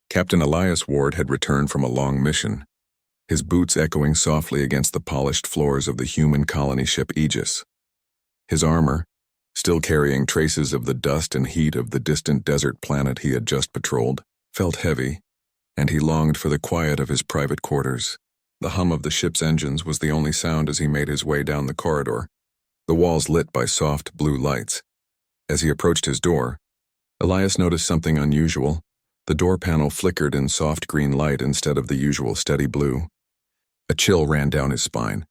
Captain Elias Ward had returned from a long mission, his boots echoing softly against the polished floors of the human colony ship Aegis. His armor, still carrying traces of the dust and heat of the distant desert planet he had just patrolled, felt heavy, and he longed for the quiet of his private quarters. The hum of the ship's engines was the only sound as he made his way down the corridor, the walls lit by soft blue lights. As he approached his door, Elias noticed something unusual. The door panel flickered in soft green light instead of the usual steady blue. A chill ran down his spine.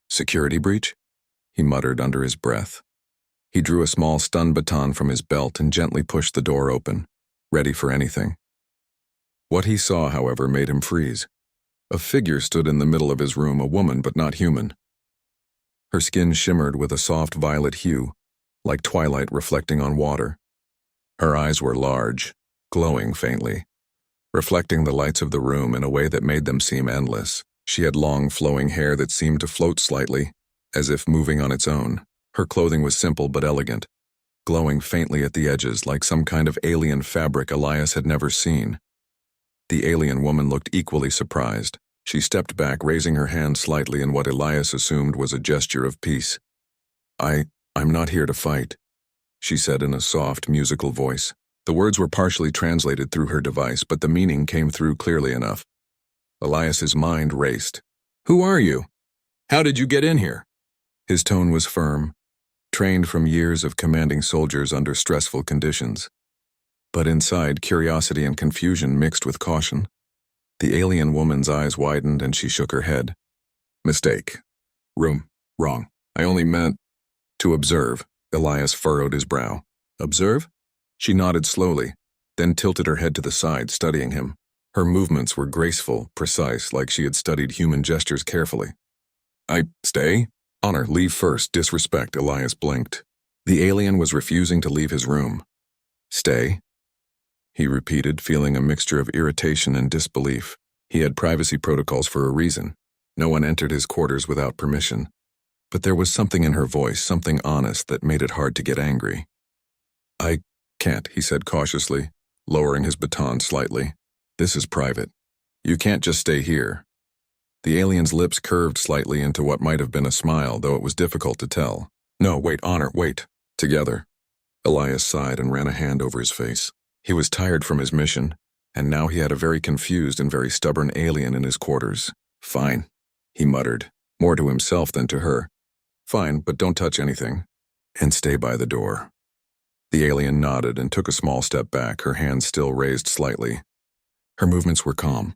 "Security breach?" he muttered under his breath. He drew a small stun baton from his belt and gently pushed the door open, ready for anything. What he saw, however, made him freeze. A figure stood in the middle of his room, a woman but not human. Her skin shimmered with a soft violet hue, like twilight reflecting on water. Her eyes were large, glowing faintly, reflecting the lights of the room in a way that made them seem endless. She had long, flowing hair that seemed to float slightly, as if moving on its own. Her clothing was simple but elegant, glowing faintly at the edges like some kind of alien fabric Elias had never seen. The alien woman looked equally surprised. She stepped back, raising her hand slightly in what Elias assumed was a gesture of peace. I'm not here to fight," she said in a soft, musical voice. The words were partially translated through her device, but the meaning came through clearly enough. Elias's mind raced. "Who are you? How did you get in here?" His tone was firm, trained from years of commanding soldiers under stressful conditions. But inside, curiosity and confusion mixed with caution. The alien woman's eyes widened and she shook her head. "Mistake. Room. Wrong. I only meant to observe." Elias furrowed his brow. "Observe?" She nodded slowly, then tilted her head to the side, studying him. Her movements were graceful, precise, like she had studied human gestures carefully. Stay? Honor, leave first, disrespect," Elias blinked. The alien was refusing to leave his room. "Stay?" he repeated, feeling a mixture of irritation and disbelief. He had privacy protocols for a reason. No one entered his quarters without permission. But there was something in her voice, something honest, that made it hard to get angry. "I can't," he said cautiously, lowering his baton slightly. "This is private. You can't just stay here." The alien's lips curved slightly into what might have been a smile, though it was difficult to tell. "No, wait, Honor, wait. Together." Elias sighed and ran a hand over his face. He was tired from his mission, and now he had a very confused and very stubborn alien in his quarters. "Fine," he muttered, more to himself than to her. "Fine, but don't touch anything. And stay by the door." The alien nodded and took a small step back, her hands still raised slightly. Her movements were calm,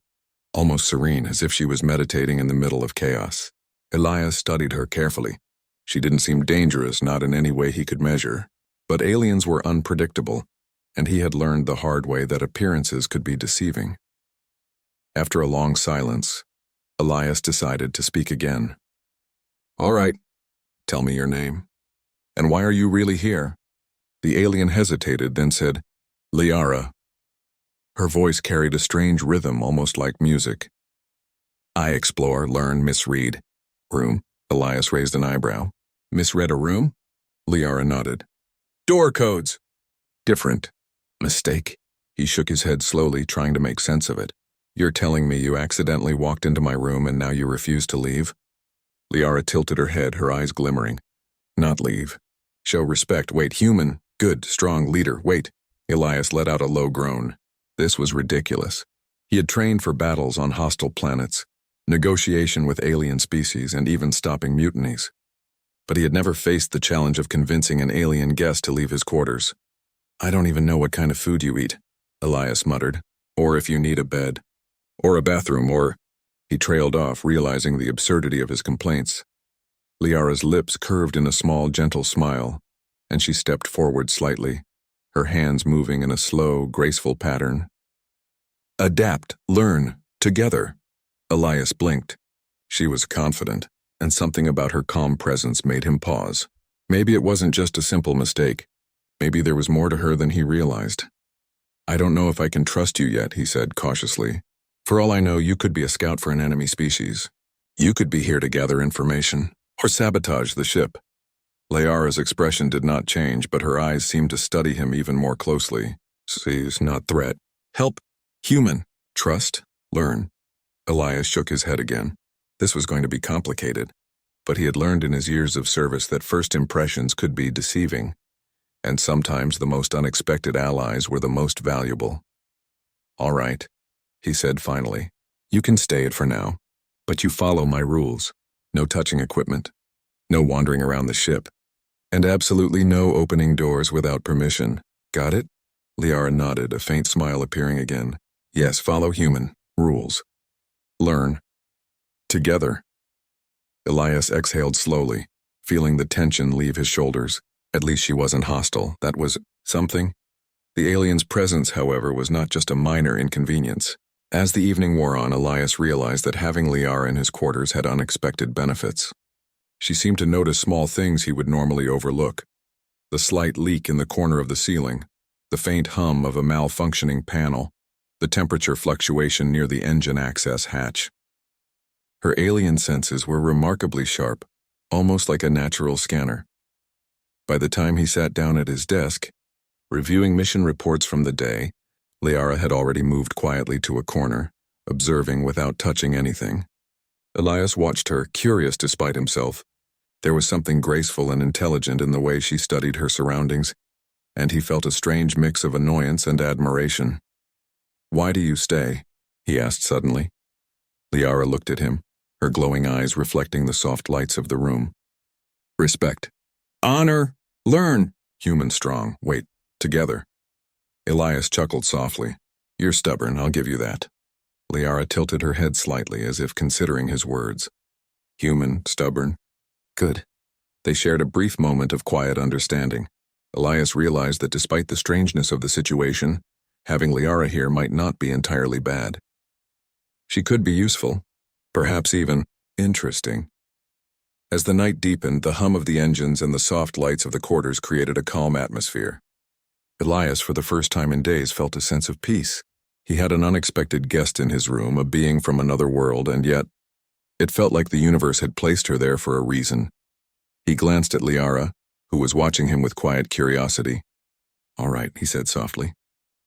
almost serene, as if she was meditating in the middle of chaos. Elias studied her carefully. She didn't seem dangerous, not in any way he could measure. But aliens were unpredictable, and he had learned the hard way that appearances could be deceiving. After a long silence, Elias decided to speak again. "All right, tell me your name. And why are you really here?" The alien hesitated, then said, "Liara." Her voice carried a strange rhythm, almost like music. "I explore, learn, misread." "Room?" Elias raised an eyebrow. "Misread a room?" Liara nodded. "Door codes." "Different." "Mistake?" He shook his head slowly, trying to make sense of it. "You're telling me you accidentally walked into my room and now you refuse to leave?" Liara tilted her head, her eyes glimmering. "Not leave. Show respect. Wait, human. Good, strong leader. Wait." Elias let out a low groan. This was ridiculous. He had trained for battles on hostile planets, negotiation with alien species, and even stopping mutinies. But he had never faced the challenge of convincing an alien guest to leave his quarters. "I don't even know what kind of food you eat," Elias muttered. "Or if you need a bed. Or a bathroom, or—" He trailed off, realizing the absurdity of his complaints. Liara's lips curved in a small, gentle smile, and she stepped forward slightly, her hands moving in a slow, graceful pattern. "Adapt, learn, together." Elias blinked. She was confident, and something about her calm presence made him pause. Maybe it wasn't just a simple mistake. Maybe there was more to her than he realized. "I don't know if I can trust you yet," he said cautiously. "For all I know, you could be a scout for an enemy species. You could be here to gather information, or sabotage the ship." Liara's expression did not change, but her eyes seemed to study him even more closely. "Seize, not threat. Help." Human. Trust. Learn. Elias shook his head again. This was going to be complicated, but he had learned in his years of service that first impressions could be deceiving, and sometimes the most unexpected allies were the most valuable. All right, he said finally. You can stay it for now, but you follow my rules. No touching equipment, no wandering around the ship, and absolutely no opening doors without permission. Got it? Liara nodded, a faint smile appearing again. Yes, follow human rules. Learn. Together. Elias exhaled slowly, feeling the tension leave his shoulders. At least she wasn't hostile. That was something. The alien's presence, however, was not just a minor inconvenience. As the evening wore on, Elias realized that having Liara in his quarters had unexpected benefits. She seemed to notice small things he would normally overlook. The slight leak in the corner of the ceiling, the faint hum of a malfunctioning panel, the temperature fluctuation near the engine access hatch. Her alien senses were remarkably sharp, almost like a natural scanner. By the time he sat down at his desk, reviewing mission reports from the day, Liara had already moved quietly to a corner, observing without touching anything. Elias watched her, curious despite himself. There was something graceful and intelligent in the way she studied her surroundings, and he felt a strange mix of annoyance and admiration. Why do you stay? He asked suddenly. Liara looked at him, her glowing eyes reflecting the soft lights of the room. Respect. Honor. Learn. Human strong. Wait. Together. Elias chuckled softly. You're stubborn, I'll give you that. Liara tilted her head slightly as if considering his words. Human, stubborn. Good. They shared a brief moment of quiet understanding. Elias realized that despite the strangeness of the situation, having Liara here might not be entirely bad. She could be useful, perhaps even interesting. As the night deepened, the hum of the engines and the soft lights of the quarters created a calm atmosphere. Elias, for the first time in days, felt a sense of peace. He had an unexpected guest in his room, a being from another world, and yet it felt like the universe had placed her there for a reason. He glanced at Liara, who was watching him with quiet curiosity. All right, he said softly.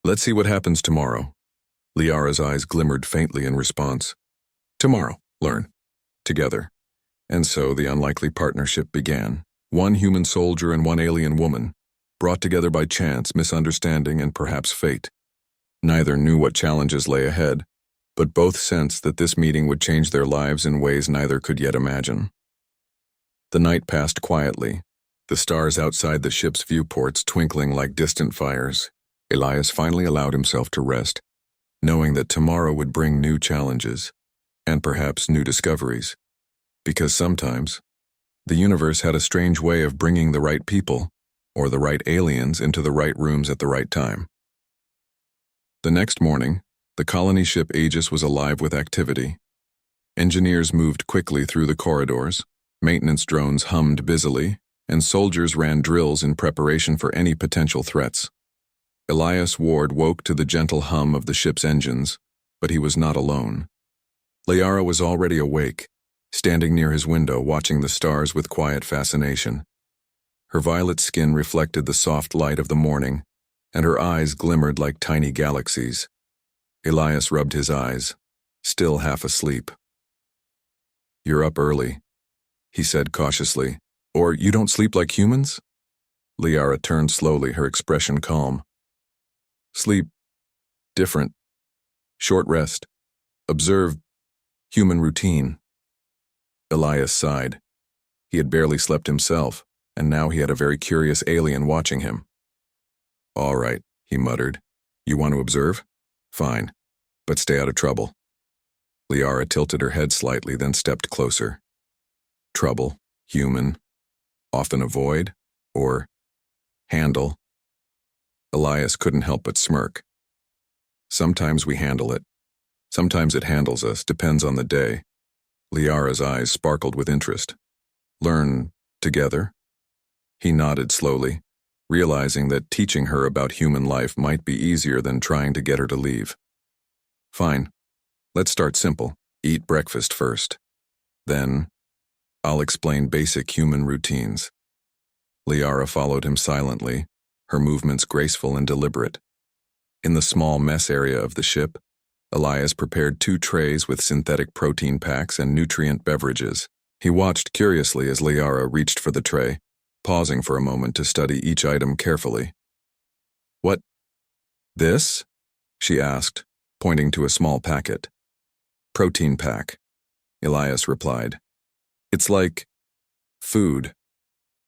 Let's see what happens tomorrow. Liara's eyes glimmered faintly in response. Tomorrow, learn. Together. And so the unlikely partnership began. One human soldier and one alien woman, brought together by chance, misunderstanding, and perhaps fate. Neither knew what challenges lay ahead, but both sensed that this meeting would change their lives in ways neither could yet imagine. The night passed quietly, the stars outside the ship's viewports twinkling like distant fires. Elias finally allowed himself to rest, knowing that tomorrow would bring new challenges, and perhaps new discoveries. Because sometimes, the universe had a strange way of bringing the right people, or the right aliens, into the right rooms at the right time. The next morning, the colony ship Aegis was alive with activity. Engineers moved quickly through the corridors, maintenance drones hummed busily, and soldiers ran drills in preparation for any potential threats. Elias Ward woke to the gentle hum of the ship's engines, but he was not alone. Liara was already awake, standing near his window watching the stars with quiet fascination. Her violet skin reflected the soft light of the morning, and her eyes glimmered like tiny galaxies. Elias rubbed his eyes, still half asleep. You're up early, he said cautiously. Or you don't sleep like humans? Liara turned slowly, her expression calm. Sleep. Different. Short rest. Observe. Human routine. Elias sighed. He had barely slept himself, and now he had a very curious alien watching him. All right, he muttered. You want to observe? Fine, but stay out of trouble. Liara tilted her head slightly, then stepped closer. Trouble, human, often avoid, or handle. Elias couldn't help but smirk. Sometimes we handle it. Sometimes it handles us, depends on the day. Liara's eyes sparkled with interest. Learn together? He nodded slowly, realizing that teaching her about human life might be easier than trying to get her to leave. Fine. Let's start simple. Eat breakfast first. Then, I'll explain basic human routines. Liara followed him silently, her movements graceful and deliberate. In the small mess area of the ship, Elias prepared 2 trays with synthetic protein packs and nutrient beverages. He watched curiously as Liara reached for the tray, pausing for a moment to study each item carefully. "What? This?" she asked, pointing to a small packet. "Protein pack," Elias replied. "It's like food.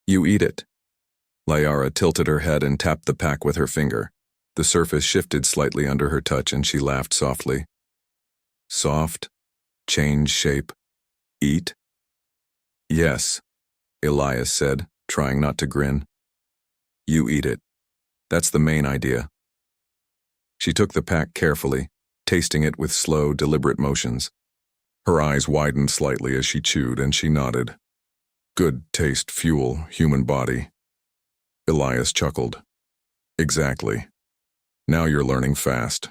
You eat it." Liara tilted her head and tapped the pack with her finger. The surface shifted slightly under her touch and she laughed softly. "Soft? Change shape? Eat?" "Yes," Elias said, trying not to grin. "You eat it. That's the main idea." She took the pack carefully, tasting it with slow, deliberate motions. Her eyes widened slightly as she chewed, and she nodded. "Good taste, fuel, human body." Elias chuckled. "Exactly. Now you're learning fast."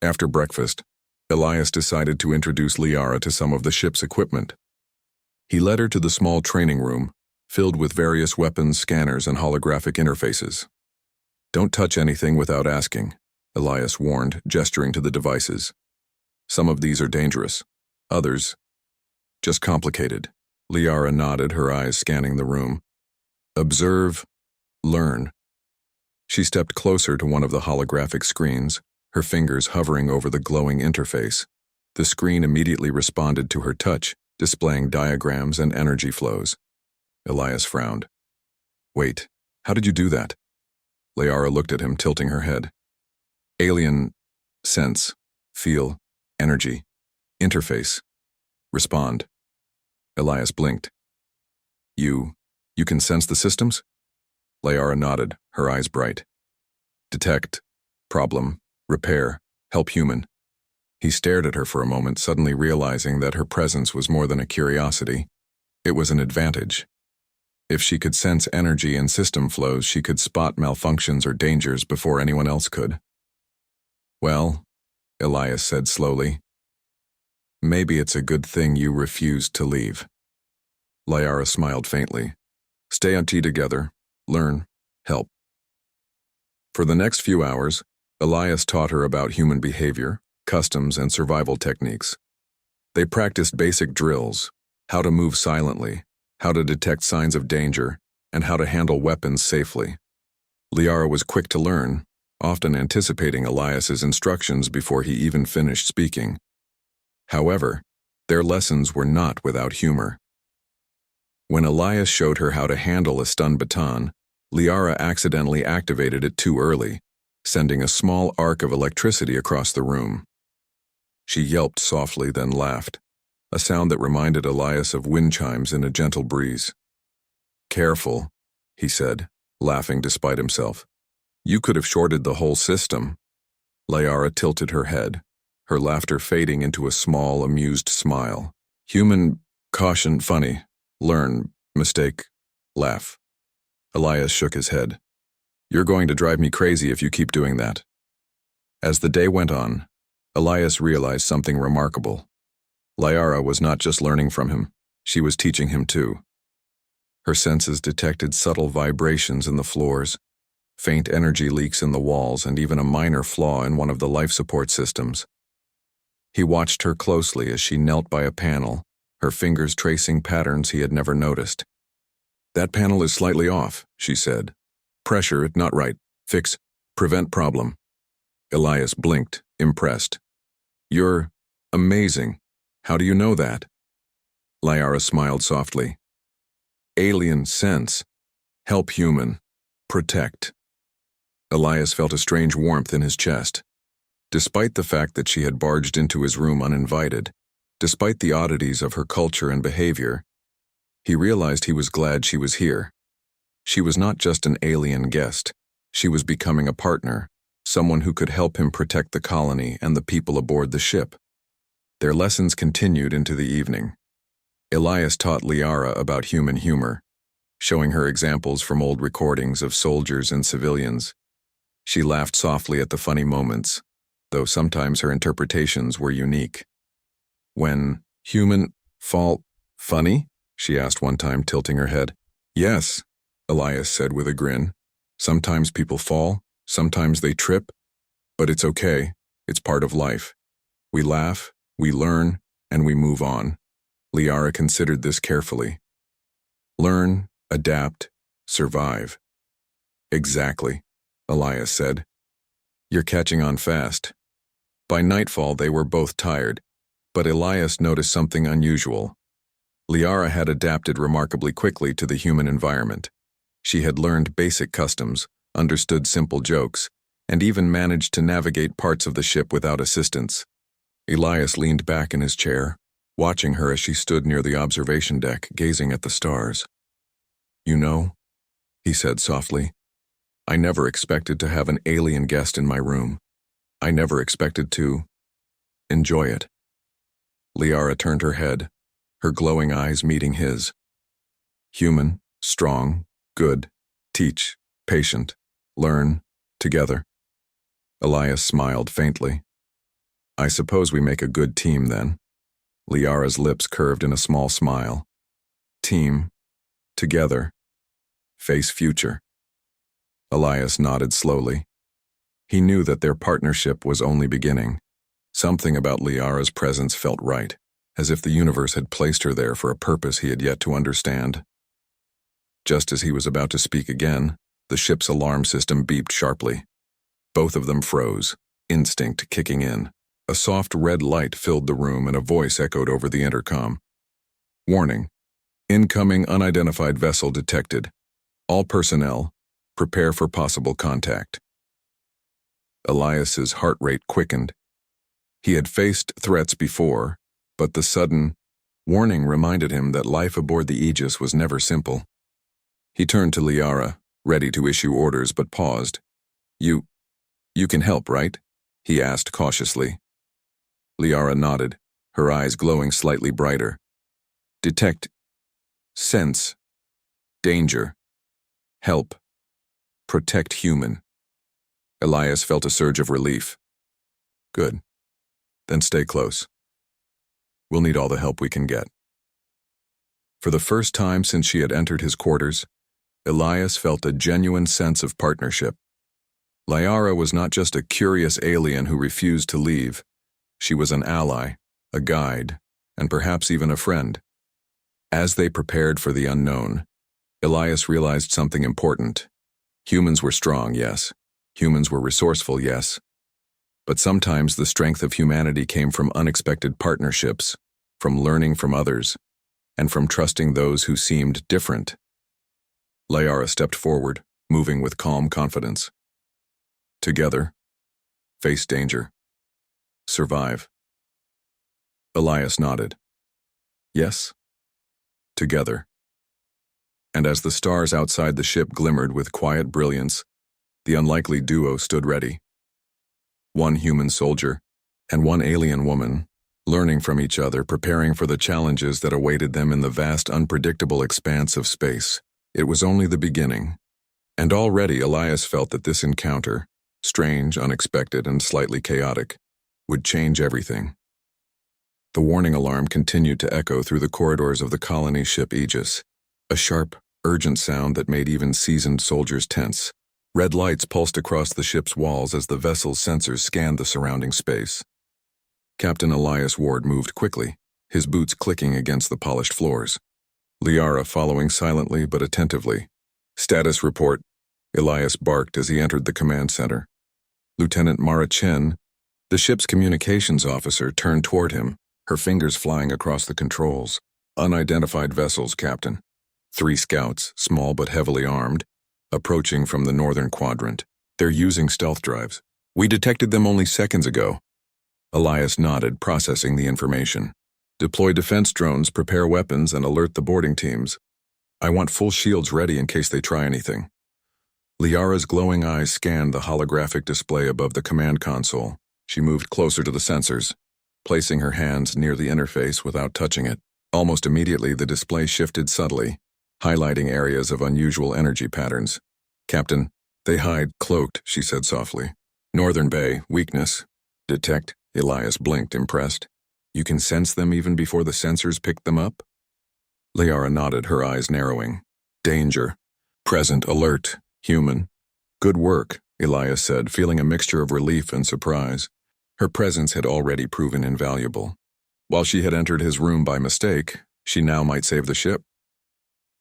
After breakfast, Elias decided to introduce Liara to some of the ship's equipment. He led her to the small training room, filled with various weapons, scanners, and holographic interfaces. "Don't touch anything without asking," Elias warned, gesturing to the devices. "Some of these are dangerous. Others, just complicated." Liara nodded, her eyes scanning the room. "Observe, learn." She stepped closer to one of the holographic screens, her fingers hovering over the glowing interface. The screen immediately responded to her touch, displaying diagrams and energy flows. Elias frowned. "Wait, how did you do that?" Liara looked at him, tilting her head. "Alien, sense, feel, energy, interface, respond." Elias blinked. You can sense the systems?" Liara nodded, her eyes bright. "Detect, problem, repair, help human." He stared at her for a moment, suddenly realizing that her presence was more than a curiosity. It was an advantage. If she could sense energy and system flows, she could spot malfunctions or dangers before anyone else could. "Well," Elias said slowly, "maybe it's a good thing you refused to leave." Liara smiled faintly. "Stay on T together, learn, help." For the next few hours, Elias taught her about human behavior, customs, and survival techniques. They practiced basic drills, how to move silently, how to detect signs of danger, and how to handle weapons safely. Liara was quick to learn, often anticipating Elias's instructions before he even finished speaking. However, their lessons were not without humor. When Elias showed her how to handle a stun baton, Liara accidentally activated it too early, sending a small arc of electricity across the room. She yelped softly, then laughed, a sound that reminded Elias of wind chimes in a gentle breeze. "Careful," he said, laughing despite himself. "You could have shorted the whole system." Liara tilted her head, her laughter fading into a small, amused smile. "Human, caution, funny, learn, mistake, laugh." Elias shook his head. "You're going to drive me crazy if you keep doing that." As the day went on, Elias realized something remarkable. Liara was not just learning from him, she was teaching him too. Her senses detected subtle vibrations in the floors, faint energy leaks in the walls, and even a minor flaw in one of the life support systems. He watched her closely as she knelt by a panel, her fingers tracing patterns he had never noticed. "That panel is slightly off," she said. "Pressure it not right. Fix, prevent problem." Elias blinked, impressed. "You're amazing. How do you know that?" Liara smiled softly. "Alien sense. Help human. Protect." Elias felt a strange warmth in his chest. Despite the fact that she had barged into his room uninvited, despite the oddities of her culture and behavior, he realized he was glad she was here. She was not just an alien guest. She was becoming a partner, someone who could help him protect the colony and the people aboard the ship. Their lessons continued into the evening. Elias taught Liara about human humor, showing her examples from old recordings of soldiers and civilians. She laughed softly at the funny moments, though sometimes her interpretations were unique. "When human fall funny?" she asked one time, tilting her head. "Yes," Elias said with a grin. "Sometimes people fall, sometimes they trip, but it's okay, it's part of life." We laugh, we learn, and we move on. Liara considered this carefully. Learn, adapt, survive. Exactly, Elias said. You're catching on fast. By nightfall, they were both tired, but Elias noticed something unusual. Liara had adapted remarkably quickly to the human environment. She had learned basic customs, understood simple jokes, and even managed to navigate parts of the ship without assistance. Elias leaned back in his chair, watching her as she stood near the observation deck, gazing at the stars. You know, he said softly, I never expected to have an alien guest in my room. I never expected to enjoy it. Liara turned her head, her glowing eyes meeting his. Human, strong, good, teach, patient, learn, together. Elias smiled faintly. I suppose we make a good team then. Liara's lips curved in a small smile. Team, together, face future. Elias nodded slowly. He knew that their partnership was only beginning. Something about Liara's presence felt right, as if the universe had placed her there for a purpose he had yet to understand. Just as he was about to speak again, the ship's alarm system beeped sharply. Both of them froze, instinct kicking in. A soft red light filled the room and a voice echoed over the intercom. Warning. Incoming unidentified vessel detected. All personnel, prepare for possible contact. Elias's heart rate quickened. He had faced threats before, but the sudden warning reminded him that life aboard the Aegis was never simple. He turned to Liara, ready to issue orders, but paused. You can help, right? He asked cautiously. Liara nodded, her eyes glowing slightly brighter. Detect, sense, danger, help, protect human. Elias felt a surge of relief. Good. Then stay close. We'll need all the help we can get. For the first time since she had entered his quarters, Elias felt a genuine sense of partnership. Liara was not just a curious alien who refused to leave. She was an ally, a guide, and perhaps even a friend. As they prepared for the unknown, Elias realized something important. Humans were strong, yes. Humans were resourceful, yes. But sometimes the strength of humanity came from unexpected partnerships, from learning from others, and from trusting those who seemed different. Liara stepped forward, moving with calm confidence. Together, face danger. Survive. Elias nodded. Yes. Together. And as the stars outside the ship glimmered with quiet brilliance, the unlikely duo stood ready. One human soldier and one alien woman, learning from each other, preparing for the challenges that awaited them in the vast, unpredictable expanse of space. It was only the beginning. And already Elias felt that this encounter, strange, unexpected, and slightly chaotic, would change everything. The warning alarm continued to echo through the corridors of the colony ship Aegis, a sharp, urgent sound that made even seasoned soldiers tense. Red lights pulsed across the ship's walls as the vessel's sensors scanned the surrounding space. Captain Elias Ward moved quickly, his boots clicking against the polished floors. Liara following silently but attentively. Status report, Elias barked as he entered the command center. Lieutenant Mara Chen, the ship's communications officer, turned toward him, her fingers flying across the controls. Unidentified vessels, Captain. 3 scouts, small but heavily armed, approaching from the northern quadrant. They're using stealth drives. We detected them only seconds ago. Elias nodded, processing the information. Deploy defense drones, prepare weapons, and alert the boarding teams. I want full shields ready in case they try anything. Liara's glowing eyes scanned the holographic display above the command console. She moved closer to the sensors, placing her hands near the interface without touching it. Almost immediately, the display shifted subtly, highlighting areas of unusual energy patterns. Captain, they hide cloaked, she said softly. Northern Bay, weakness. Detect, Elias blinked, impressed. You can sense them even before the sensors picked them up? Liara nodded, her eyes narrowing. Danger. Present, alert, human. Good work, Elias said, feeling a mixture of relief and surprise. Her presence had already proven invaluable. While she had entered his room by mistake, she now might save the ship.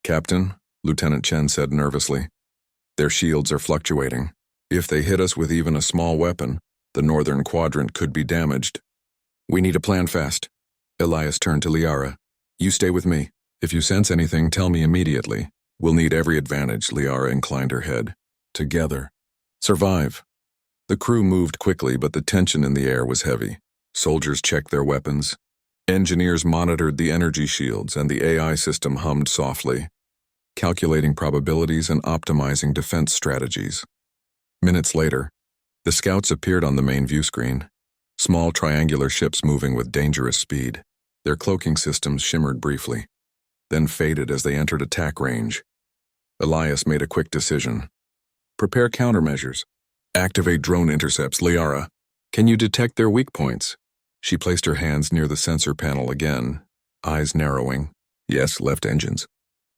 "Captain," Lieutenant Chen said nervously, "their shields are fluctuating. If they hit us with even a small weapon, the northern quadrant could be damaged. We need a plan fast." Elias turned to Liara. "You stay with me. If you sense anything, tell me immediately. We'll need every advantage." Liara inclined her head. "Together. Survive." The crew moved quickly, but the tension in the air was heavy. Soldiers checked their weapons. Engineers monitored the energy shields, and the AI system hummed softly, calculating probabilities and optimizing defense strategies. Minutes later, the scouts appeared on the main view screen, small triangular ships moving with dangerous speed. Their cloaking systems shimmered briefly, then faded as they entered attack range. Elias made a quick decision. "Prepare countermeasures. Activate drone intercepts." "Liara, can you detect their weak points?" She placed her hands near the sensor panel again, eyes narrowing. "Yes, left engines.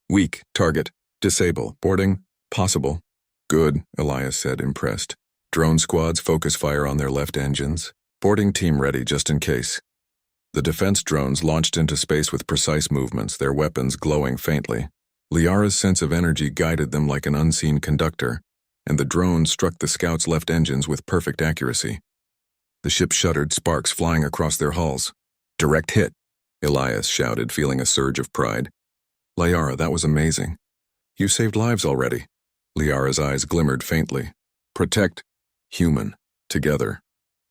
Weak, target, disable, boarding, possible." "Good," Elias said, impressed. "Drone squads focus fire on their left engines. Boarding team ready just in case." The defense drones launched into space with precise movements, their weapons glowing faintly. Liara's sense of energy guided them like an unseen conductor, and the drones struck the scouts' left engines with perfect accuracy. The ship shuddered, sparks flying across their hulls. "Direct hit," Elias shouted, feeling a surge of pride. "Liara, that was amazing. You saved lives already." Liara's eyes glimmered faintly. "Protect. Human. Together."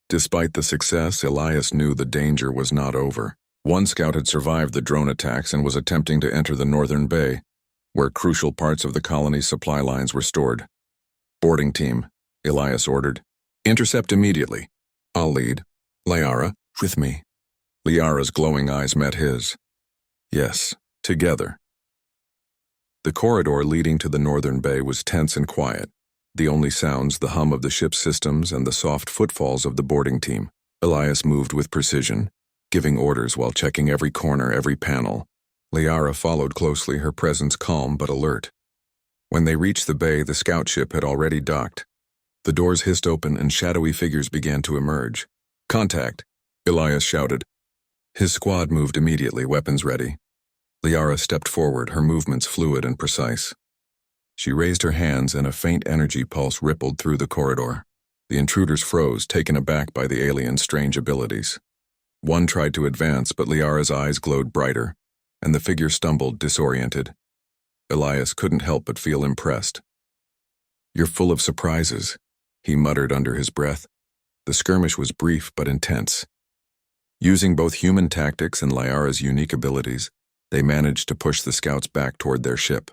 Despite the success, Elias knew the danger was not over. One scout had survived the drone attacks and was attempting to enter the northern bay, where crucial parts of the colony's supply lines were stored. "Boarding team," Elias ordered. "Intercept immediately." "I'll lead." "Liara, with me." Liara's glowing eyes met his. "Yes, together." The corridor leading to the northern bay was tense and quiet. The only sounds, the hum of the ship's systems and the soft footfalls of the boarding team. Elias moved with precision, giving orders while checking every corner, every panel. Liara followed closely, her presence calm but alert. When they reached the bay, the scout ship had already docked. The doors hissed open and shadowy figures began to emerge. "Contact," Elias shouted. His squad moved immediately, weapons ready. Liara stepped forward, her movements fluid and precise. She raised her hands and a faint energy pulse rippled through the corridor. The intruders froze, taken aback by the alien's strange abilities. One tried to advance, but Liara's eyes glowed brighter, and the figure stumbled, disoriented. Elias couldn't help but feel impressed. "You're full of surprises," he muttered under his breath. The skirmish was brief but intense. Using both human tactics and Liara's unique abilities, they managed to push the scouts back toward their ship.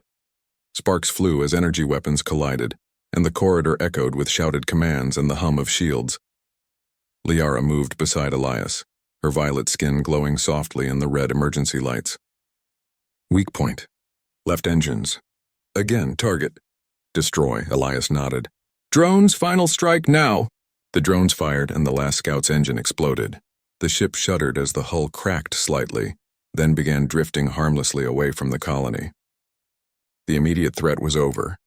Sparks flew as energy weapons collided, and the corridor echoed with shouted commands and the hum of shields. Liara moved beside Elias, her violet skin glowing softly in the red emergency lights. "Weak point. Left engines. Again, target. Destroy," Elias nodded. "Drones, final strike now." The drones fired and the last scout's engine exploded. The ship shuddered as the hull cracked slightly, then began drifting harmlessly away from the colony. The immediate threat was over.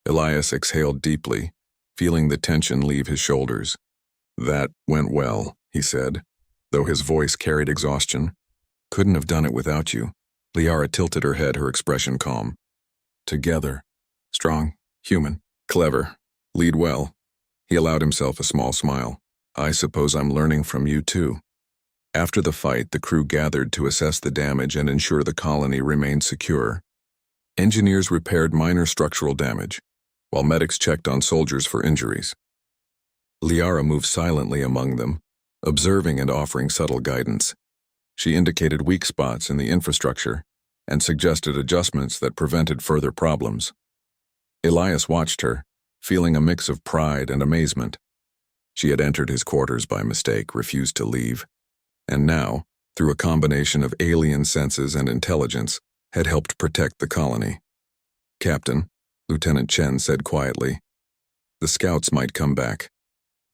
Elias exhaled deeply, feeling the tension leave his shoulders. "That went well," he said, though his voice carried exhaustion. "Couldn't have done it without you." Liara tilted her head, her expression calm. "Together. Strong, human, clever, lead well." He allowed himself a small smile. "I suppose I'm learning from you too." After the fight, the crew gathered to assess the damage and ensure the colony remained secure. Engineers repaired minor structural damage, while medics checked on soldiers for injuries. Liara moved silently among them, observing and offering subtle guidance. She indicated weak spots in the infrastructure and suggested adjustments that prevented further problems. Elias watched her, feeling a mix of pride and amazement. She had entered his quarters by mistake, refused to leave, and now, through a combination of alien senses and intelligence, had helped protect the colony. "Captain," Lieutenant Chen said quietly, "the scouts might come back.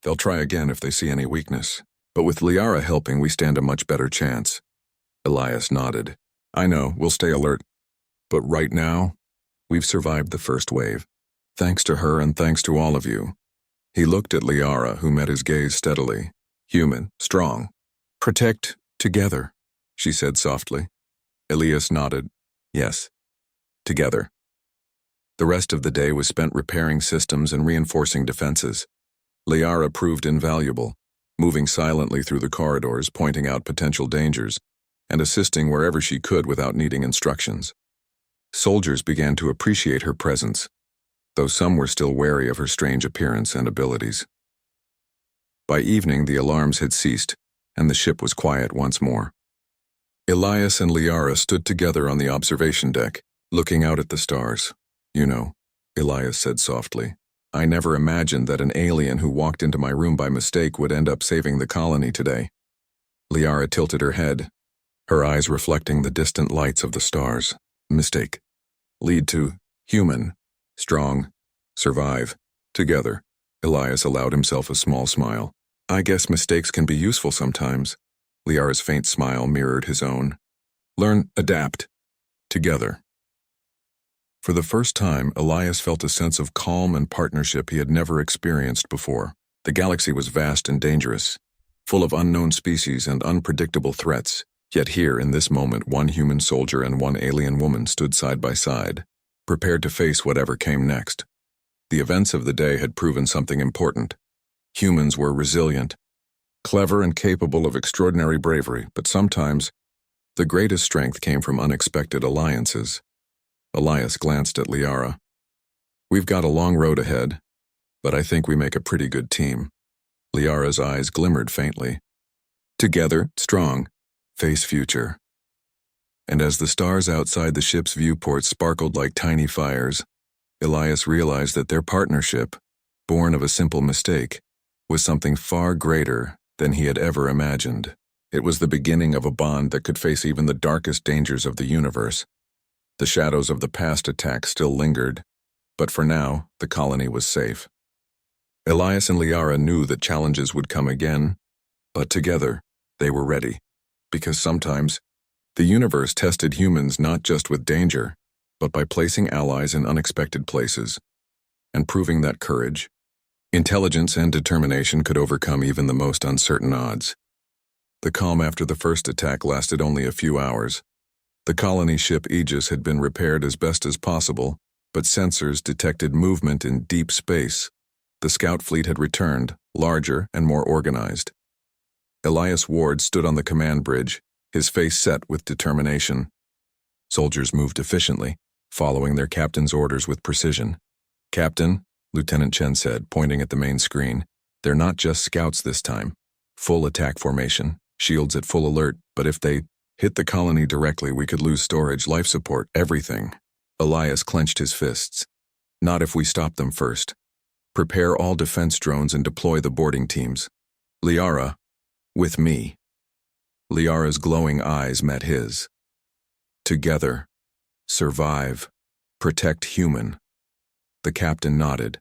They'll try again if they see any weakness, but with Liara helping, we stand a much better chance." Elias nodded. "I know, we'll stay alert. But right now, we've survived the first wave. Thanks to her and thanks to all of you." He looked at Liara, who met his gaze steadily. human, strong. Protect, together, she said softly. Elias nodded. Yes, together. The rest of the day was spent repairing systems and reinforcing defenses. Liara proved invaluable, moving silently through the corridors, pointing out potential dangers, and assisting wherever she could without needing instructions. Soldiers began to appreciate her presence, though some were still wary of her strange appearance and abilities. By evening, the alarms had ceased, and the ship was quiet once more. Elias and Liara stood together on the observation deck, looking out at the stars. You know, Elias said softly, I never imagined that an alien who walked into my room by mistake would end up saving the colony today. Liara tilted her head, her eyes reflecting the distant lights of the stars. Mistake. Lead to human, strong, survive, together. Elias allowed himself a small smile. I guess mistakes can be useful sometimes. Liara's faint smile mirrored his own. Learn, adapt, together. For the first time, Elias felt a sense of calm and partnership he had never experienced before. The galaxy was vast and dangerous, full of unknown species and unpredictable threats. Yet here, in this moment, one human soldier and one alien woman stood side by side, prepared to face whatever came next. The events of the day had proven something important. Humans were resilient, clever and capable of extraordinary bravery, but sometimes the greatest strength came from unexpected alliances. Elias glanced at Liara. We've got a long road ahead, but I think we make a pretty good team. Liara's eyes glimmered faintly. Together, strong, face future. And as the stars outside the ship's viewport sparkled like tiny fires, Elias realized that their partnership, born of a simple mistake, was something far greater than he had ever imagined. It was the beginning of a bond that could face even the darkest dangers of the universe. The shadows of the past attack still lingered, but for now, the colony was safe. Elias and Liara knew that challenges would come again, but together, they were ready, because sometimes, the universe tested humans not just with danger, but by placing allies in unexpected places, and proving that courage, intelligence, and determination could overcome even the most uncertain odds. The calm after the first attack lasted only a few hours. The colony ship Aegis had been repaired as best as possible, but sensors detected movement in deep space. The scout fleet had returned, larger and more organized. Elias Ward stood on the command bridge, his face set with determination. Soldiers moved efficiently, following their captain's orders with precision. Captain, Lieutenant Chen said, pointing at the main screen, they're not just scouts this time. Full attack formation, shields at full alert, but if they hit the colony directly, we could lose storage, life support, everything. Elias clenched his fists. Not if we stop them first. Prepare all defense drones and deploy the boarding teams. Liara, with me. Liara's glowing eyes met his. Together. Survive. Protect human. The captain nodded.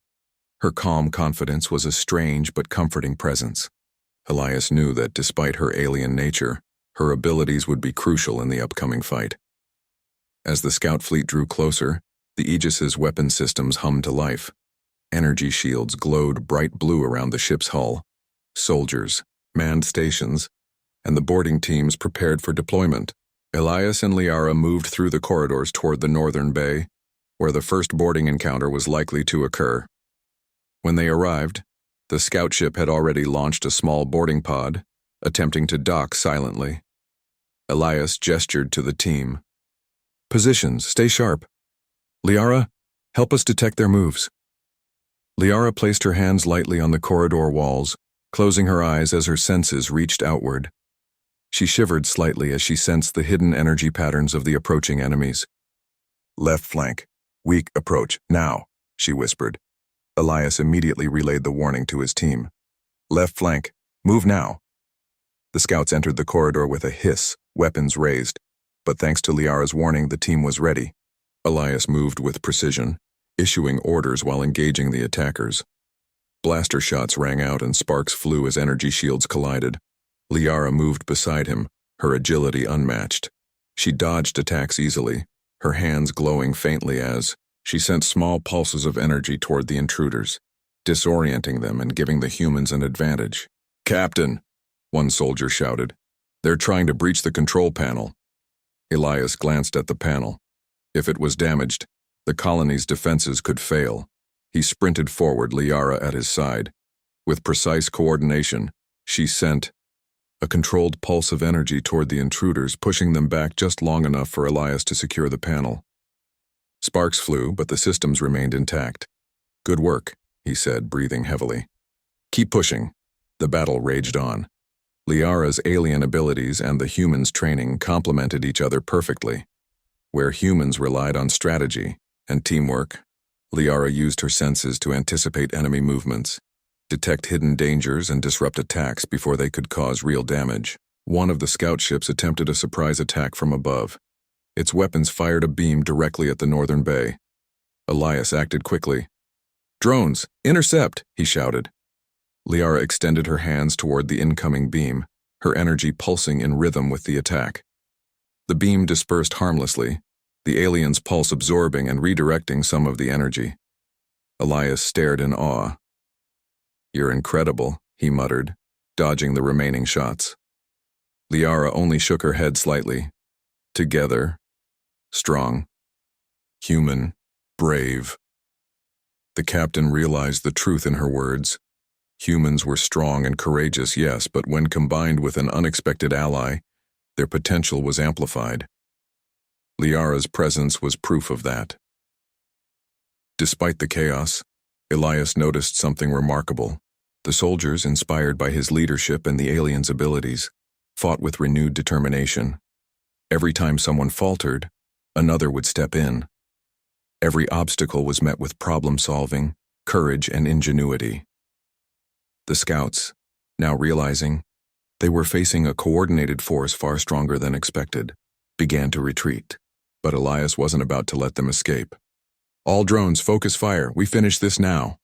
Her calm confidence was a strange but comforting presence. Elias knew that despite her alien nature, her abilities would be crucial in the upcoming fight. As the scout fleet drew closer, the Aegis's weapon systems hummed to life. Energy shields glowed bright blue around the ship's hull. Soldiers, manned stations, and the boarding teams prepared for deployment. Elias and Liara moved through the corridors toward the northern bay, where the first boarding encounter was likely to occur. When they arrived, the scout ship had already launched a small boarding pod, attempting to dock silently. Elias gestured to the team. Positions, stay sharp. Liara, help us detect their moves. Liara placed her hands lightly on the corridor walls, closing her eyes as her senses reached outward. She shivered slightly as she sensed the hidden energy patterns of the approaching enemies. Left flank, weak approach, now, she whispered. Elias immediately relayed the warning to his team. Left flank, move now. The scouts entered the corridor with a hiss, weapons raised, but thanks to Liara's warning, the team was ready. Elias moved with precision, issuing orders while engaging the attackers. Blaster shots rang out and sparks flew as energy shields collided. Liara moved beside him, her agility unmatched. She dodged attacks easily, her hands glowing faintly as she sent small pulses of energy toward the intruders, disorienting them and giving the humans an advantage. Captain, one soldier shouted. They're trying to breach the control panel. Elias glanced at the panel. If it was damaged, the colony's defenses could fail. He sprinted forward, Liara at his side. With precise coordination, she sent a controlled pulse of energy toward the intruders, pushing them back just long enough for Elias to secure the panel. Sparks flew, but the systems remained intact. Good work, he said, breathing heavily. Keep pushing. The battle raged on. Liara's alien abilities and the humans' training complemented each other perfectly. Where humans relied on strategy and teamwork, Liara used her senses to anticipate enemy movements, detect hidden dangers, and disrupt attacks before they could cause real damage. One of the scout ships attempted a surprise attack from above. Its weapons fired a beam directly at the northern bay. Elias acted quickly. "Drones, intercept!" he shouted. Liara extended her hands toward the incoming beam, her energy pulsing in rhythm with the attack. The beam dispersed harmlessly, the alien's pulse absorbing and redirecting some of the energy. Elias stared in awe. "You're incredible," he muttered, dodging the remaining shots. Liara only shook her head slightly. Together, strong, human, brave. The captain realized the truth in her words. Humans were strong and courageous, yes, but when combined with an unexpected ally, their potential was amplified. Liara's presence was proof of that. Despite the chaos, Elias noticed something remarkable. The soldiers, inspired by his leadership and the alien's abilities, fought with renewed determination. Every time someone faltered, another would step in. Every obstacle was met with problem-solving, courage, and ingenuity. The scouts, now realizing they were facing a coordinated force far stronger than expected, began to retreat. But Elias wasn't about to let them escape. "All drones, focus fire. We finish this now."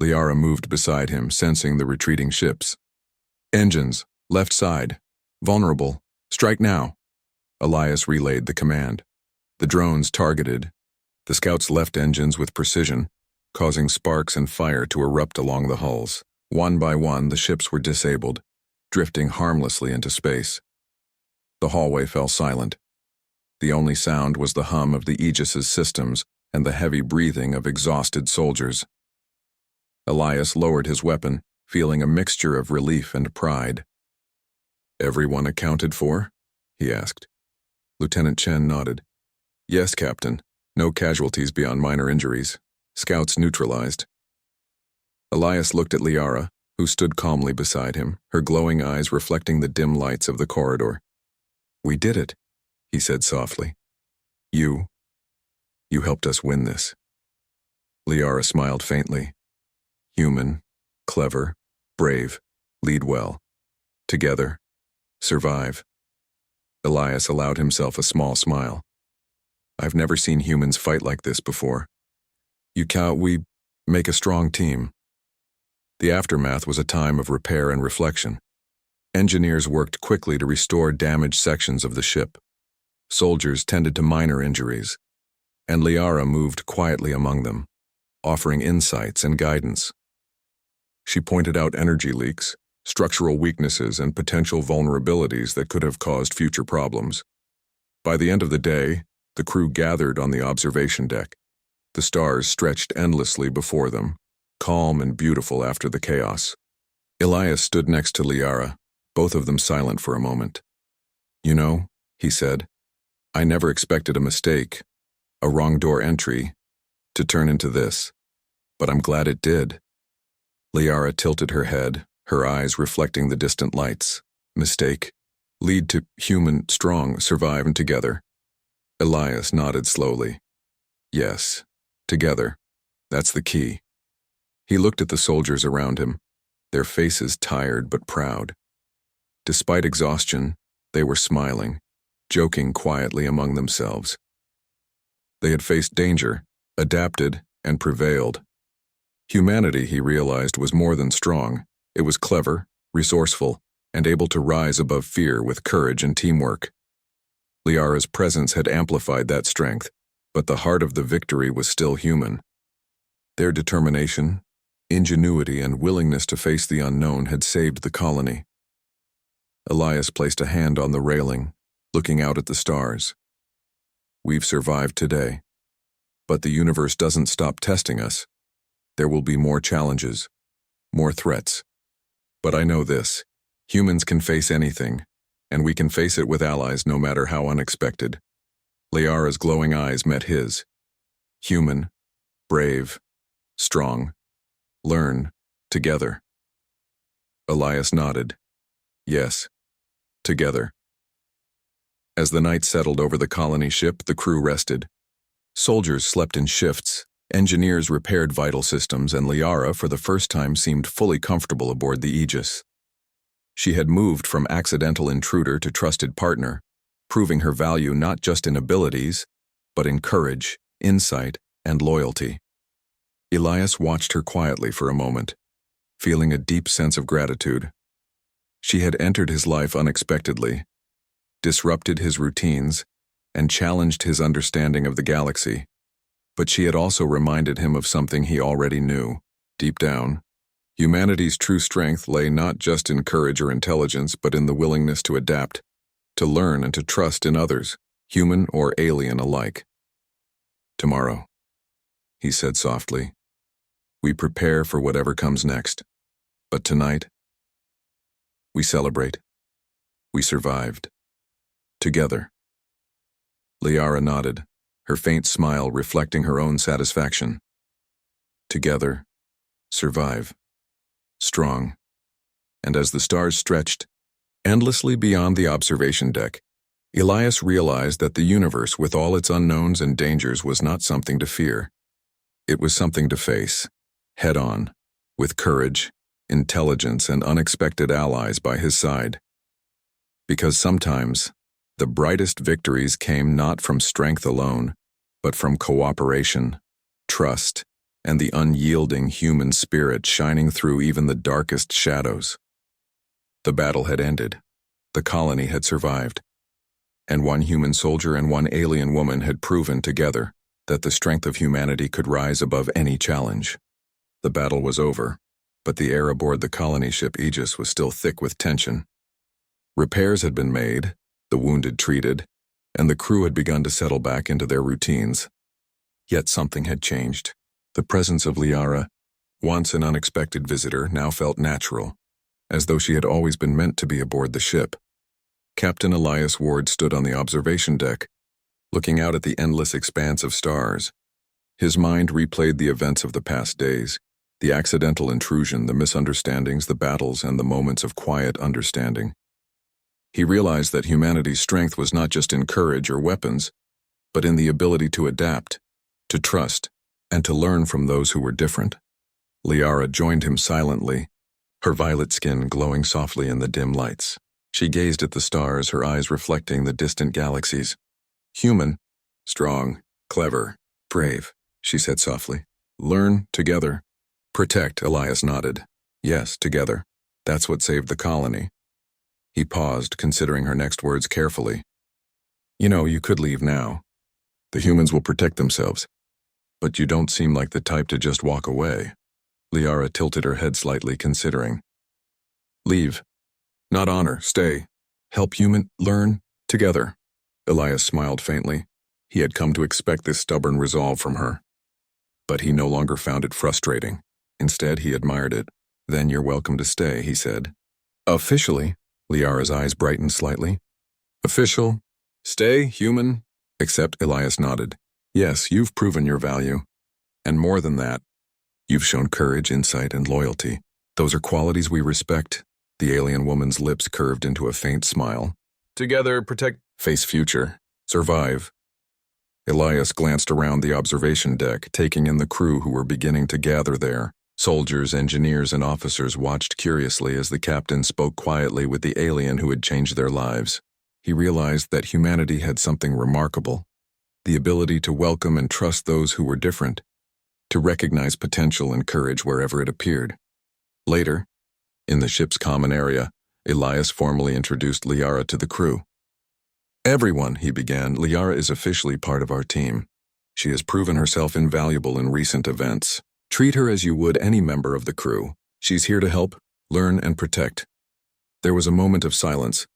Liara moved beside him, sensing the retreating ships. "Engines, left side. Vulnerable. Strike now." Elias relayed the command. The drones targeted. The scouts left engines with precision, causing sparks and fire to erupt along the hulls. One by one, the ships were disabled, drifting harmlessly into space. The hallway fell silent. The only sound was the hum of the Aegis's systems and the heavy breathing of exhausted soldiers. Elias lowered his weapon, feeling a mixture of relief and pride. "Everyone accounted for?" he asked. Lieutenant Chen nodded. "Yes, Captain. No casualties beyond minor injuries. Scouts neutralized." Elias looked at Liara, who stood calmly beside him, her glowing eyes reflecting the dim lights of the corridor. "We did it," he said softly. You helped us win this." Liara smiled faintly. "Human, clever, brave, lead well. Together, survive." Elias allowed himself a small smile. "I've never seen humans fight like this before. We make a strong team." The aftermath was a time of repair and reflection. Engineers worked quickly to restore damaged sections of the ship. Soldiers tended to minor injuries, and Liara moved quietly among them, offering insights and guidance. She pointed out energy leaks, structural weaknesses, and potential vulnerabilities that could have caused future problems. By the end of the day, the crew gathered on the observation deck. The stars stretched endlessly before them, calm and beautiful after the chaos. Elias stood next to Liara, both of them silent for a moment. "You know," he said, "I never expected a mistake, a wrong door entry, to turn into this, but I'm glad it did." Liara tilted her head, her eyes reflecting the distant lights. "Mistake. Lead to human, strong, survive, and together." Elias nodded slowly. "Yes, together. That's the key." He looked at the soldiers around him, their faces tired but proud. Despite exhaustion, they were smiling, joking quietly among themselves. They had faced danger, adapted, and prevailed. Humanity, he realized, was more than strong. It was clever, resourceful, and able to rise above fear with courage and teamwork. Liara's presence had amplified that strength, but the heart of the victory was still human. Their determination, ingenuity, and willingness to face the unknown had saved the colony. Elias placed a hand on the railing, looking out at the stars. We've survived today. But the universe doesn't stop testing us. There will be more challenges, more threats. But I know this: humans can face anything, and we can face it with allies no matter how unexpected. Liara's glowing eyes met his. Human, brave, strong. Learn, together. Elias nodded. Yes, together. As the night settled over the colony ship, the crew rested. Soldiers slept in shifts, engineers repaired vital systems, and Liara, for the first time, seemed fully comfortable aboard the Aegis. She had moved from accidental intruder to trusted partner, proving her value not just in abilities, but in courage, insight, and loyalty. Elias watched her quietly for a moment, feeling a deep sense of gratitude. She had entered his life unexpectedly, disrupted his routines, and challenged his understanding of the galaxy. But she had also reminded him of something he already knew. Deep down, humanity's true strength lay not just in courage or intelligence, but in the willingness to adapt, to learn, and to trust in others, human or alien alike. Tomorrow, he said softly, we prepare for whatever comes next. But tonight, we celebrate. We survived. Together. Liara nodded, her faint smile reflecting her own satisfaction. Together, survive. Strong. And as the stars stretched endlessly beyond the observation deck, Elias realized that the universe, with all its unknowns and dangers, was not something to fear. It was something to face, head on, with courage, intelligence, and unexpected allies by his side. Because sometimes, the brightest victories came not from strength alone, but from cooperation, trust, and the unyielding human spirit shining through even the darkest shadows. The battle had ended. The colony had survived. And one human soldier and one alien woman had proven together that the strength of humanity could rise above any challenge. The battle was over, but the air aboard the colony ship Aegis was still thick with tension. Repairs had been made, the wounded treated, and the crew had begun to settle back into their routines. Yet something had changed. The presence of Liara, once an unexpected visitor, now felt natural, as though she had always been meant to be aboard the ship. Captain Elias Ward stood on the observation deck, looking out at the endless expanse of stars. His mind replayed the events of the past days, the accidental intrusion, the misunderstandings, the battles, and the moments of quiet understanding. He realized that humanity's strength was not just in courage or weapons, but in the ability to adapt, to trust, and to learn from those who were different. Liara joined him silently, her violet skin glowing softly in the dim lights. She gazed at the stars, her eyes reflecting the distant galaxies. Human, strong, clever, brave, she said softly. Learn together. Protect, Elias nodded. Yes, together. That's what saved the colony. He paused, considering her next words carefully. You know, you could leave now. The humans will protect themselves. But you don't seem like the type to just walk away. Liara tilted her head slightly, considering. Leave. Not honor, stay. Help human, learn, together. Elias smiled faintly. He had come to expect this stubborn resolve from her. But he no longer found it frustrating. Instead, he admired it. Then you're welcome to stay, he said. Officially, Liara's eyes brightened slightly. Official? Stay, human? Except Elias nodded. Yes, you've proven your value. And more than that, you've shown courage, insight, and loyalty. Those are qualities we respect. The alien woman's lips curved into a faint smile. Together, protect, face future, survive. Elias glanced around the observation deck, taking in the crew who were beginning to gather there. Soldiers, engineers, and officers watched curiously as the captain spoke quietly with the alien who had changed their lives. He realized that humanity had something remarkable, the ability to welcome and trust those who were different, to recognize potential and courage wherever it appeared. Later, in the ship's common area, Elias formally introduced Liara to the crew. Everyone, he began, Liara is officially part of our team. She has proven herself invaluable in recent events. Treat her as you would any member of the crew. She's here to help, learn, and protect. There was a moment of silence.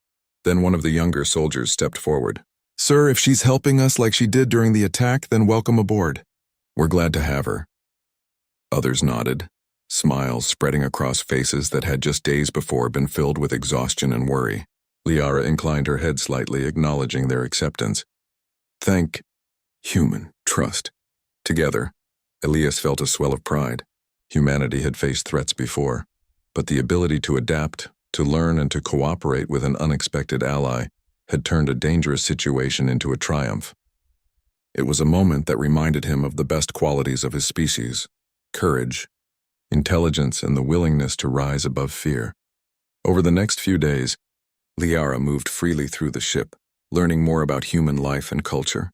Then one of the younger soldiers stepped forward. "Sir, if she's helping us like she did during the attack, then welcome aboard. We're glad to have her." Others nodded, smiles spreading across faces that had just days before been filled with exhaustion and worry. Liara inclined her head slightly, acknowledging their acceptance. Thank human trust. Together, Elias felt a swell of pride. Humanity had faced threats before, but the ability to adapt, to learn, and to cooperate with an unexpected ally had turned a dangerous situation into a triumph. It was a moment that reminded him of the best qualities of his species: courage, intelligence, and the willingness to rise above fear. Over the next few days, Liara moved freely through the ship, learning more about human life and culture.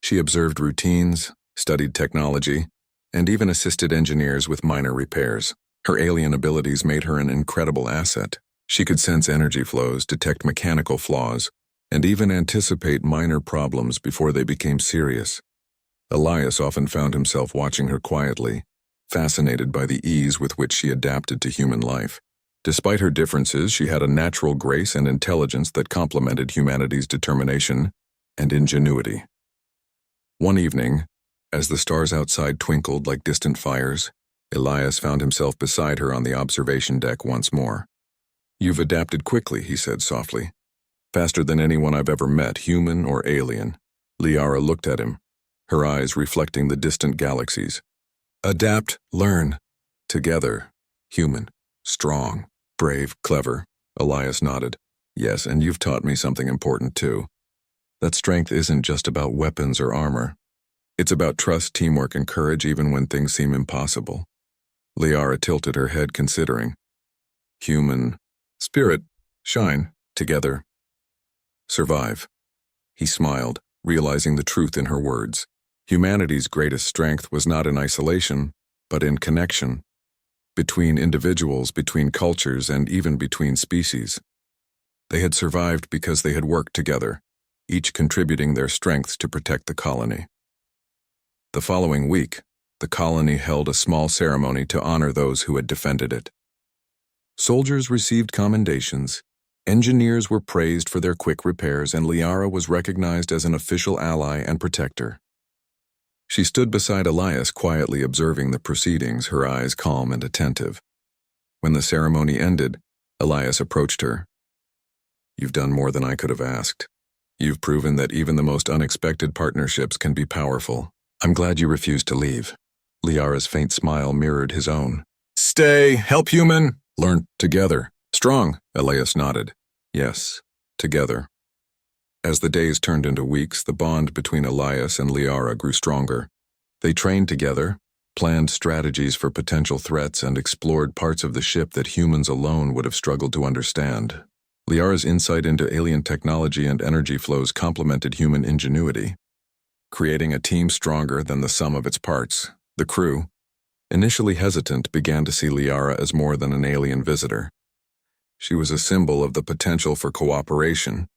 She observed routines, studied technology, and even assisted engineers with minor repairs. Her alien abilities made her an incredible asset. She could sense energy flows, detect mechanical flaws, and even anticipate minor problems before they became serious. Elias often found himself watching her quietly, fascinated by the ease with which she adapted to human life. Despite her differences, she had a natural grace and intelligence that complemented humanity's determination and ingenuity. One evening, as the stars outside twinkled like distant fires, Elias found himself beside her on the observation deck once more. "You've adapted quickly," he said softly. "Faster than anyone I've ever met, human or alien." Liara looked at him, her eyes reflecting the distant galaxies. "Adapt, learn. Together. Human. Strong. Brave. Clever." Elias nodded. "Yes, and you've taught me something important too. That strength isn't just about weapons or armor. It's about trust, teamwork, and courage even when things seem impossible." Liara tilted her head, considering. "Human. Spirit. Shine. Together. Survive." He smiled, realizing the truth in her words. Humanity's greatest strength was not in isolation, but in connection. Between individuals, between cultures, and even between species. They had survived because they had worked together, each contributing their strengths to protect the colony. The following week, the colony held a small ceremony to honor those who had defended it. Soldiers received commendations, engineers were praised for their quick repairs, and Liara was recognized as an official ally and protector. She stood beside Elias, quietly observing the proceedings, her eyes calm and attentive. When the ceremony ended, Elias approached her. "You've done more than I could have asked. You've proven that even the most unexpected partnerships can be powerful. I'm glad you refused to leave." Liara's faint smile mirrored his own. "Stay, help human, learn together. Strong," Elias nodded. "Yes, together." As the days turned into weeks, the bond between Elias and Liara grew stronger. They trained together, planned strategies for potential threats, and explored parts of the ship that humans alone would have struggled to understand. Liara's insight into alien technology and energy flows complemented human ingenuity, creating a team stronger than the sum of its parts. The crew, initially hesitant, began to see Liara as more than an alien visitor. She was a symbol of the potential for cooperation,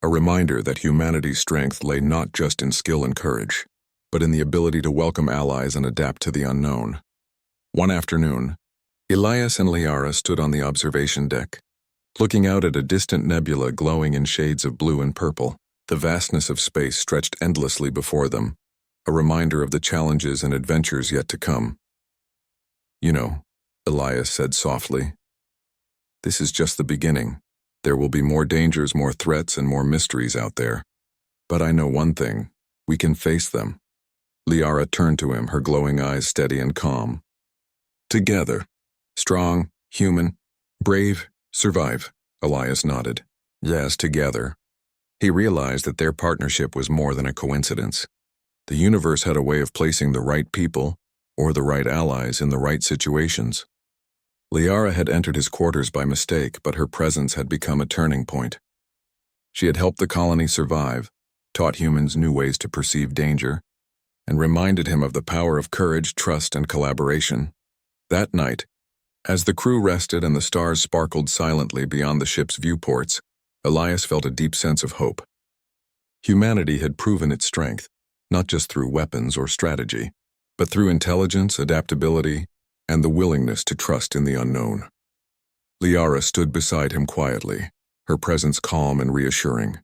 a reminder that humanity's strength lay not just in skill and courage, but in the ability to welcome allies and adapt to the unknown. One afternoon, Elias and Liara stood on the observation deck, looking out at a distant nebula glowing in shades of blue and purple. The vastness of space stretched endlessly before them, a reminder of the challenges and adventures yet to come. "You know," Elias said softly, "this is just the beginning. There will be more dangers, more threats, and more mysteries out there. But I know one thing, we can face them." Liara turned to him, her glowing eyes steady and calm. "Together. Strong, human, brave, survive," Elias nodded. "Yes, together." He realized that their partnership was more than a coincidence. The universe had a way of placing the right people, or the right allies, in the right situations. Liara had entered his quarters by mistake, but her presence had become a turning point. She had helped the colony survive, taught humans new ways to perceive danger, and reminded him of the power of courage, trust, and collaboration. That night, as the crew rested and the stars sparkled silently beyond the ship's viewports, Elias felt a deep sense of hope. Humanity had proven its strength, not just through weapons or strategy, but through intelligence, adaptability, and the willingness to trust in the unknown. Liara stood beside him quietly, her presence calm and reassuring.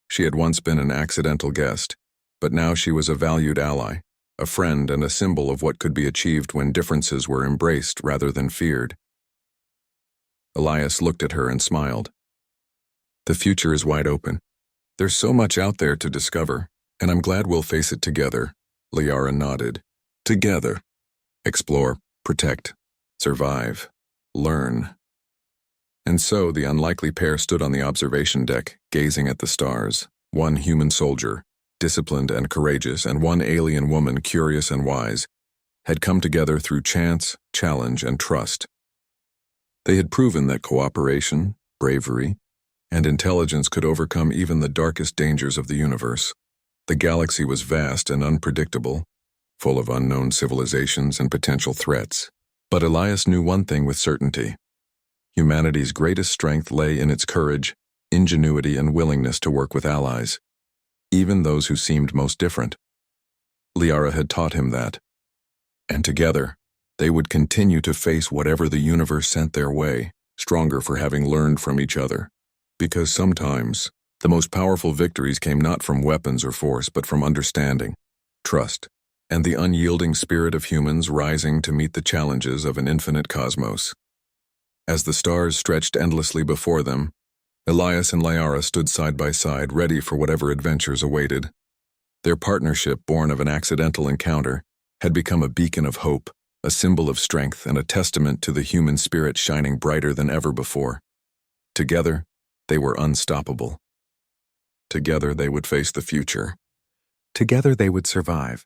She had once been an accidental guest, but now she was a valued ally, a friend and a symbol of what could be achieved when differences were embraced rather than feared. Elias looked at her and smiled. The future is wide open. There's so much out there to discover, and I'm glad we'll face it together. Liara nodded. Together. Explore, protect, survive, learn. And so the unlikely pair stood on the observation deck, gazing at the stars. One human soldier, disciplined and courageous, and one alien woman, curious and wise, had come together through chance, challenge, and trust. They had proven that cooperation, bravery, and intelligence could overcome even the darkest dangers of the universe. The galaxy was vast and unpredictable, full of unknown civilizations and potential threats. But Elias knew one thing with certainty. Humanity's greatest strength lay in its courage, ingenuity, and willingness to work with allies, even those who seemed most different. Liara had taught him that. And together, they would continue to face whatever the universe sent their way, stronger for having learned from each other. Because sometimes, the most powerful victories came not from weapons or force, but from understanding, trust, and the unyielding spirit of humans rising to meet the challenges of an infinite cosmos. As the stars stretched endlessly before them, Elias and Liara stood side by side, ready for whatever adventures awaited. Their partnership, born of an accidental encounter, had become a beacon of hope, a symbol of strength, and a testament to the human spirit shining brighter than ever before. Together, they were unstoppable. Together, they would face the future. Together, they would survive.